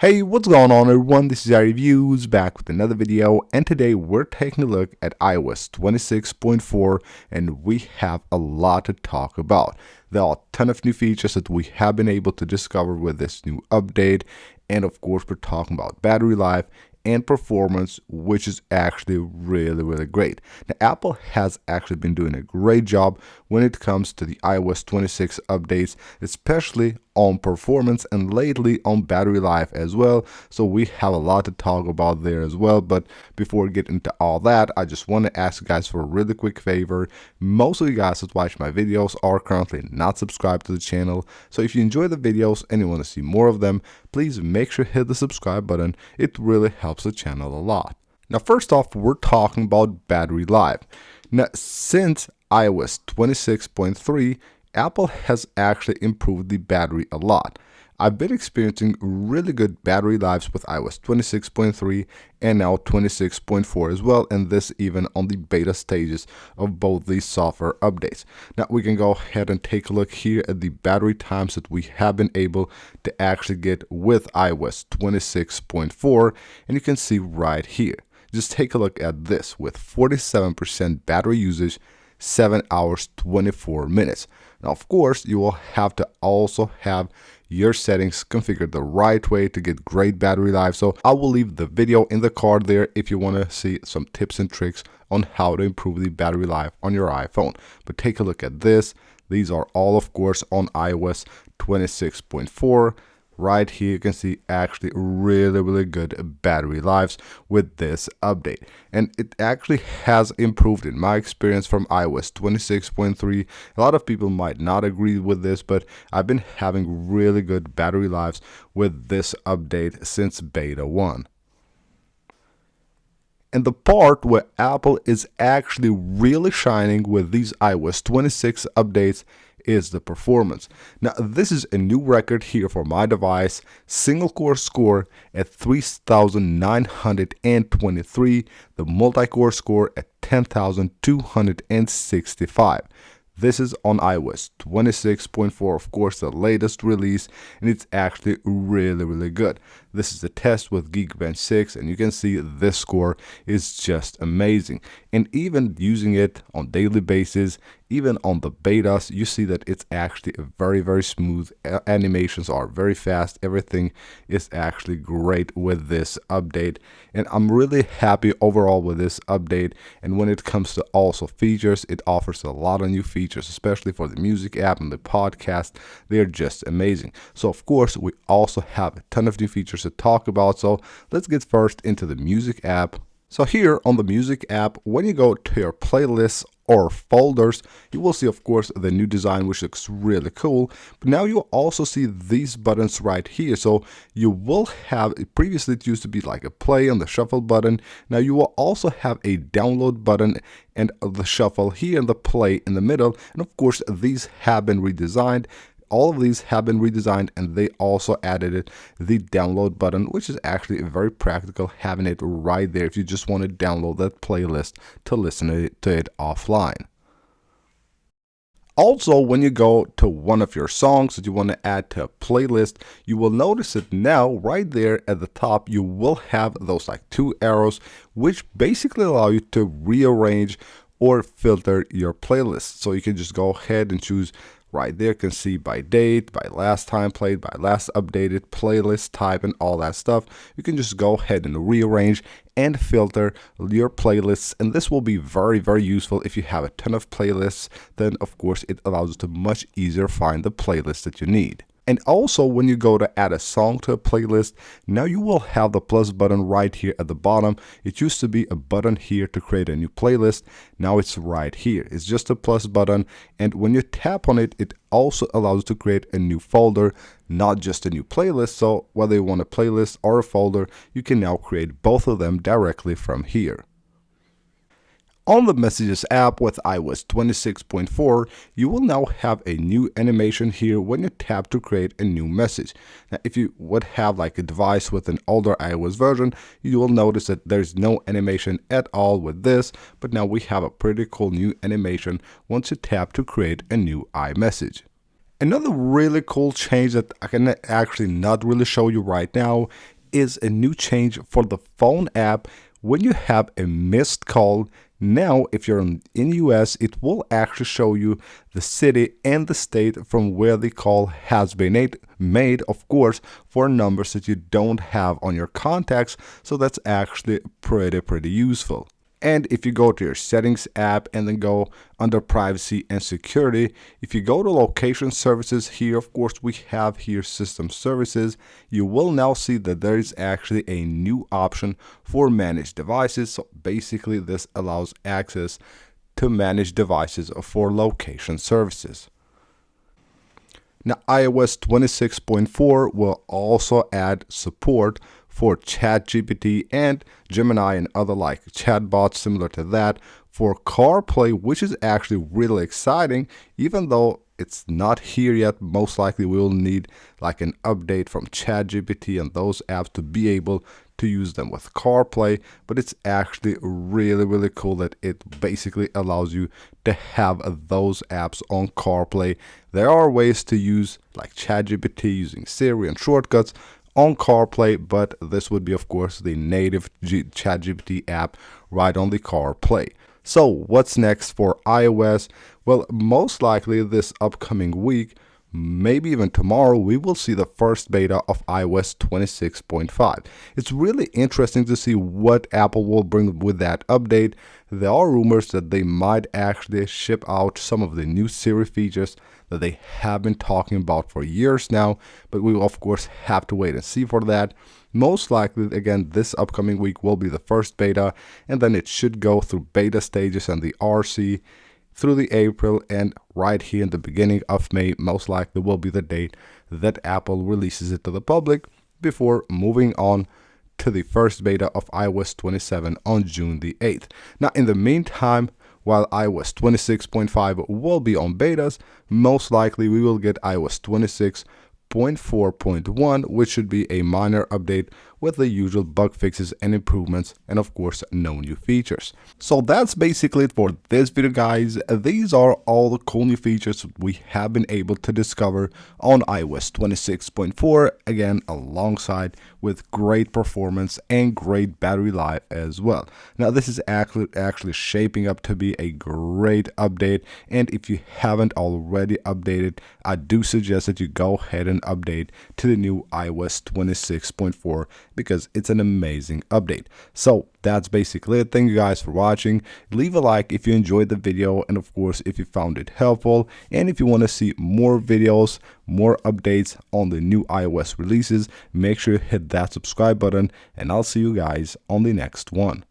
Hey, what's going on everyone? This is iReviews back with another video, and today we're taking a look at iOS 26.4 and we have a lot to talk about. There are a ton of new features that we have been able to discover with this new update, and of course we're talking about battery life and performance, which is actually really great. Now, Apple has actually been doing a great job when it comes to the iOS 26 updates, especially on performance and lately on battery life as well. So we have a lot to talk about there as well. But before we get into all that, I just want to ask you guys for a really quick favor. Most of you guys that watch my videos are currently not subscribed to the channel. So if you enjoy the videos and you want to see more of them, please make sure to hit the subscribe button. It really helps the channel a lot. Now, first off, we're talking about battery life. Now, since iOS 26.3, Apple has actually improved the battery a lot. I've been experiencing really good battery lives with iOS 26.3 and now 26.4 as well, and this even on the beta stages of both these software updates. Now we can go ahead and take a look here at the battery times that we have been able to actually get with iOS 26.4, and you can see right here. Just take a look at this with 47% battery usage, 7 hours 24 minutes. Now, of course, you will have to also have your settings configured the right way to get great battery life. So I will leave the video in the card there if you want to see some tips and tricks on how to improve the battery life on your iPhone. But take a look at this. These are all, of course, on iOS 26.4. Right here you can see actually really good battery lives with this update, and it actually has improved in my experience from iOS 26.3. A lot of people might not agree with this, but I've been having really good battery lives with this update since beta 1. And the part where Apple is actually really shining with these iOS 26 updates is the performance. Now, this is a new record here for my device. Single core score at 3,923, the multi-core score at 10,265. This is on iOS 26.4, of course, the latest release, and it's actually really good. This is a test with Geekbench 6, and you can see this score is just amazing. And even using it on daily basis, even on the betas, you see that it's actually very smooth. Animations are very fast. Everything is actually great with this update, and I'm really happy overall with this update. And when it comes to also features, it offers a lot of new features, especially for the music app and the podcast. They're just amazing. So of course, we also have a ton of new features to talk about. So let's get first into the music app. So here on the music app, when you go to your playlists or folders, you will see, of course, the new design, which looks really cool. But now you also see these buttons right here. So you will have, previously it used to be like a play on the shuffle button. Now you will also have a download button and the shuffle here and the play in the middle. And of course, these have been redesigned. All of these have been redesigned, and they also added the download button, which is actually very practical, having it right there if you just want to download that playlist to listen to it offline. Also, when you go to one of your songs that you want to add to a playlist, you will notice that now right there at the top you will have those like two arrows, which basically allow you to rearrange or filter your playlist. So you can just go ahead and choose right there, can see by date, by last time played, by last updated, playlist type, and all that stuff. You can just go ahead and rearrange and filter your playlists, and this will be very useful if you have a ton of playlists. Then of course it allows you to much easier find the playlist that you need. And also, when you go to add a song to a playlist, now you will have the plus button right here at the bottom. It used to be a button here to create a new playlist. Now it's right here. It's just a plus button. And when you tap on it, it also allows you to create a new folder, not just a new playlist. So whether you want a playlist or a folder, you can now create both of them directly from here. On the Messages app with iOS 26.4, you will now have a new animation here when you tap to create a new message. Now, if you would have like a device with an older iOS version, you will notice that there's no animation at all with this, but now we have a pretty cool new animation once you tap to create a new iMessage. Another really cool change that I can actually not really show you right now is a new change for the phone app. When you have a missed call, now if you're in US, it will actually show you the city and the state from where the call has been made, of course, for numbers that you don't have on your contacts. So that's actually pretty useful. And if you go to your settings app and then go under privacy and security, if you go to location services here, of course, we have here system services. You will now see that there is actually a new option for managed devices. So basically this allows access to managed devices for location services. Now, iOS 26.4 will also add support for ChatGPT and Gemini and other like chatbots similar to that for CarPlay, which is actually really exciting. Even though it's not here yet, most likely we will need like an update from ChatGPT and those apps to be able to use them with CarPlay, but it's actually really cool that it basically allows you to have those apps on CarPlay. There are ways to use like ChatGPT using Siri and shortcuts on CarPlay, but this would be of course the native ChatGPT app right on the CarPlay. So what's next for iOS? Well, most likely this upcoming week, maybe even tomorrow, we will see the first beta of iOS 26.5. It's really interesting to see what Apple will bring with that update. There are rumors that they might actually ship out some of the new Siri features that they have been talking about for years now, but we will of course have to wait and see for that. Most likely, again, this upcoming week will be the first beta, and then it should go through beta stages and the RC through the April, and right here in the beginning of May most likely will be the date that Apple releases it to the public before moving on to the first beta of iOS 27 on June the 8th. Now in the meantime, while iOS 26.5 will be on betas, most likely we will get iOS 26.4.1, which should be a minor update with the usual bug fixes and improvements, and of course no new features. So that's basically it for this video, guys. These are all the cool new features we have been able to discover on iOS 26.4, again alongside with great performance and great battery life as well. Now this is actually shaping up to be a great update, and if you haven't already updated, I do suggest that you go ahead and update to the new iOS 26.4 because it's an amazing update. So that's basically it. Thank you guys for watching. Leave a like if you enjoyed the video, and of course if you found it helpful, and if you want to see more videos, more updates on the new iOS releases, make sure you hit that subscribe button, and I'll see you guys on the next one.